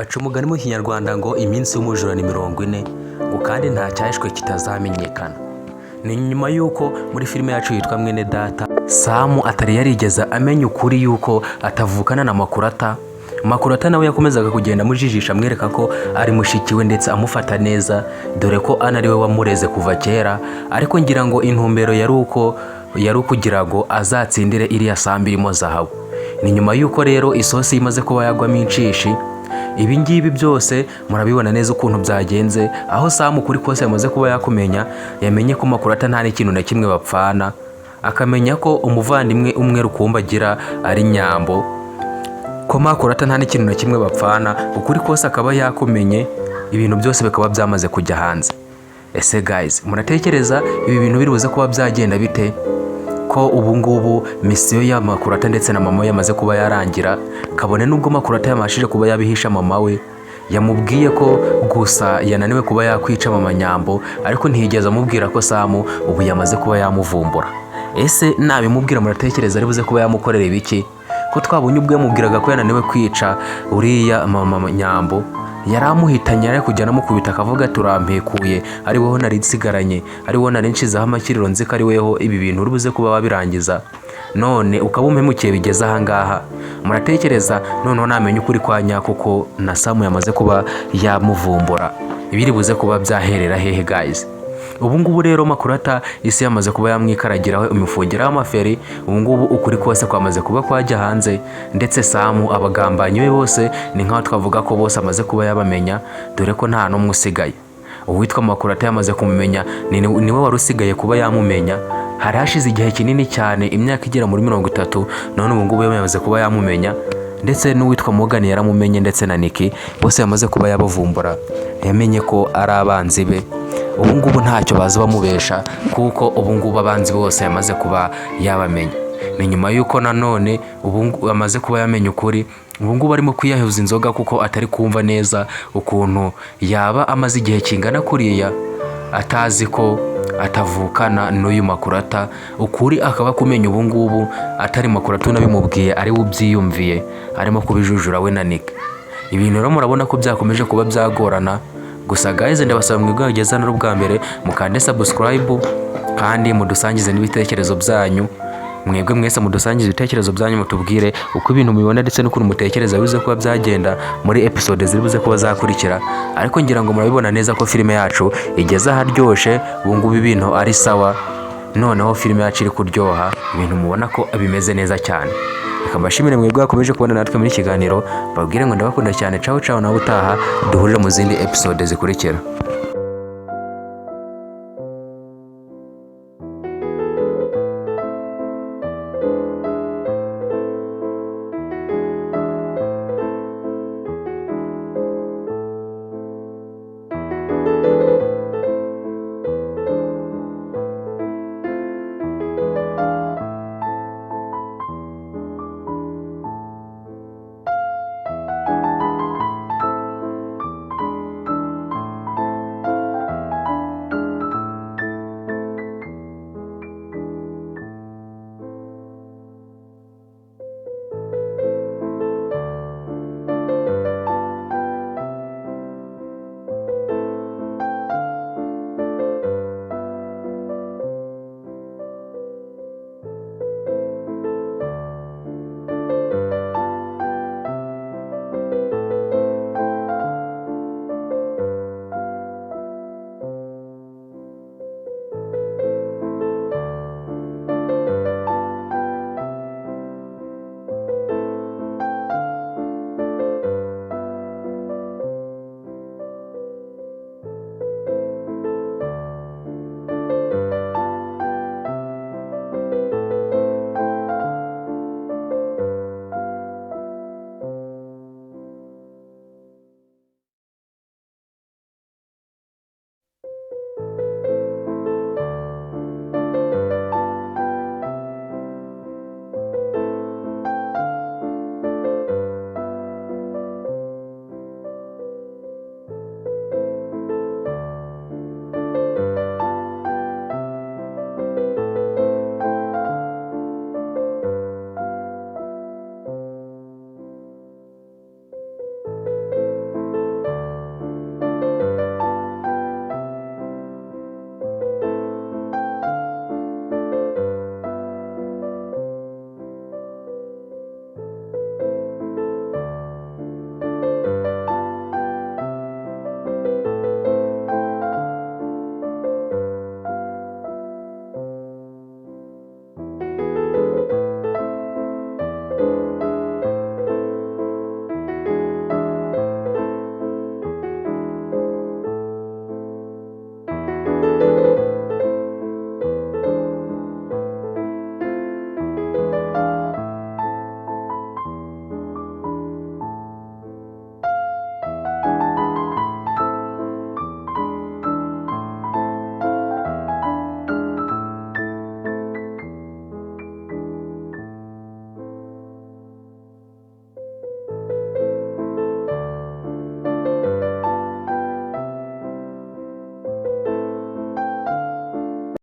baca umugani mu kinyarwanda ngo iminsi y'umujura ni 40 ngo kandi nta cyahishwe kitazamenyekana. Ni nyuma y'uko muri filime yacu yitwa Mwene Data Sam atari yarigeze amenya ukuri yuko atavukana na Makurata. Makurata nawe yakomezaga kugenda amujijisha amwereka ko ari mushikiwe ndetse amufata neza, dore ko anariwe wamureze kuva kera, ariko ngira ngo intumbero yari ukugira ngo azatsindire iriya sambi irimo zahabu. Ni nyuma y'uko rero isosi imaze kuba yagwamo inshishi. Ibi ngibi byose murabibona neza ukuntu byagenze, aho Sam kuri kose yamaze kuba yakumenya, yamenye ko Makurata nta n'ikintu na kimwe bapfana, akamenya ko umuvandimwe umwe rukumbi agira ari Nyambo, ko Makurata nta n'ikintu na kimwe bapfana. Ukuri kose akaba yakumenye, ibintu byose bikaba byamaze kujya hanze. Ese guys, muratekereza ibi bintu biri buze kuba byagenda bite? Ko ubu ngubu misiyo ya Makurata ndetse na mama we yamaze kuba yarangira, kabone nubwo Makurata yamashije kuba yabihisha mama we, yamubwiye ko gusa yananiwe kuba yakwica mama Nyambo, ariko ntiyigeze amubwira ko Sam ubu yamaze kuba yamuvumbura. Ese nabimubwira muratekereza ari buze kuba yamukorera ibiki? Ko twabonye ubwo yamubwiraga ko yananiwe kwica uriya mama Nyambo, yaramuhitanye ari kujya namukubita akavuga turampekuye, ari wowe nari nsigaranye, ari wowe nari nshizeho amakiriro nzi ko ari weho ibi bintu uri buze kuba wabirangiza, none ukaba umpemukiye bigeze aha ngaha. Muratekereza noneho namenye ukuri kwa nyako ko na Sam yamaze kuba yamuvumbura, ibiri buze kuba byaherera hehe guys? Ubu ngubu rero Makurata isi yamaze kuba yamwikaragiraho imufungiraho amaferi. Ubu ngubu ukuri kose kwamaze kuba kwajya hanze, ndetse Sam abagambanyi be bose ni nkaho twavuga ko bose amaze kuba yabamenya, dore ko nta n'umwe usigaye. Uwitwa Makurata yamaze kumumenya, niwe wari usigaye kuba yamumenya. Hari hashize igihe kinini cyane, imyaka igera muri 30, none ubu ngubu yamaze kuba yamumenya, ndetse n'uwitwa Morgan yaramumenye, ndetse na Nicky bose yamaze kuba yabavumbura. Yamenye ko ari abanzi be. Ubu ngubu ntacyo baza bamubesha, kuko ubu ngubu abanzi bose yamaze kuba yabamenya. Ni nyuma y'uko nanone ubu amaze kuba yamenya ukuri, ubu ngubu arimo kwiyahuza inzoga kuko atari kumva neza ukuntu yaba amaze igihe kingana kuriya atazi ko atavukana n'uyu Makurata. Ukuri akaba kumenya ubu ngubu atari Makurata unabimubwiye, ari we ubyiyumviye, arimo kubijujura we na Nick. Ibintu rero murabona ko byakomeje kuba byagorana. Gusa guys, ndabasaba mwigageza no bwa mbere mukande subscribe, kandi mudusangize n'ibitekerezo byanyu. Mwebwe mwese mudusangize ibitekerezo byanyu, mutubwire uko ibintu mubibona ndetse n'ukuntu mutekereza bize kuba byagenda muri episode ziribuze kuba zakurikira. Ariko ngira ngo murabibona neza ko filime yacu igeze aharyoshe. Ubu ngubu ibintu ari sawa, noneho filime yacu iri kuryoha, ibintu mubona ko bimeze neza cyane. Reka mbashimire mwebwe bakomeje kubona natwe muri kiganiro, babwire ngo ndabakunda cyane. Ciao ciao, nawe utaha duhurira mu zindi episode zikurikira.